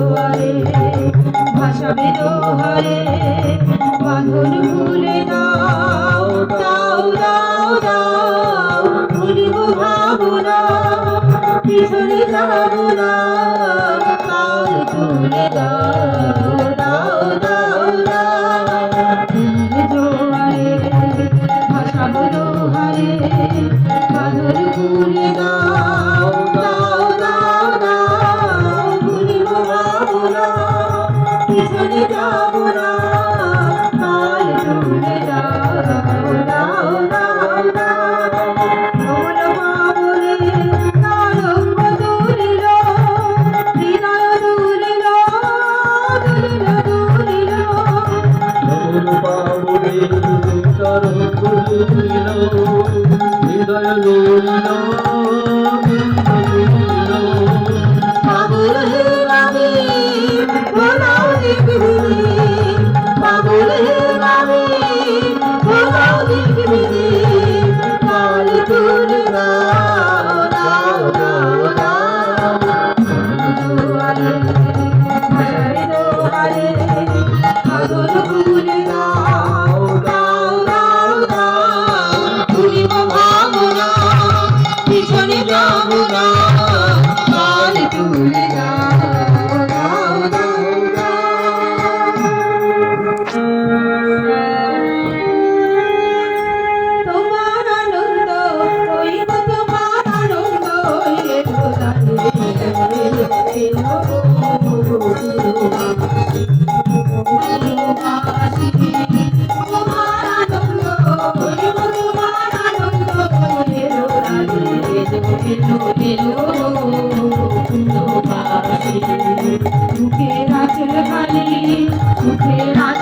জোয়ারে ভাসাবে দোহারে বাঁধন ভুলে দাও দাও দাও দাও ভুলিব ভাবনা পিছনে যাব না কাল তুলে দাও দাও দাও দাও জোয়ারে ভাসাবে দোহারে বাঁধন ভুলে দাও দাও দাও দাও ভুলিব ভাবনা পিছনে যাব না কাল তুলে দাও দাও দাও দাও ঢোল বাবুরে তারঙ্গ দুলিল হৃদয় দুলিল দুলিল দুলিল ঢোল বাবুরে তারঙ্গ দুলিল হৃদয় দুলিল পাগল হে আমি ভোলাও দেখবি পাগল হে আমি ভোলাও দেখবি কাল তুলে দাও দাও দাও দাও জোয়ারে ভাসাবে দোহারে পাগল ভুলে দাও দাও দাও দাও ভুলিব ভাবনা পিছনে যাব না কাল তুলে দাও দাও দাও তোমার আনন্দ ওই তো তোমার আনন্দ তোমার আনন্দ ওই তো তোমার আনন্দ মুখে নাচল খালি মুখে নাচ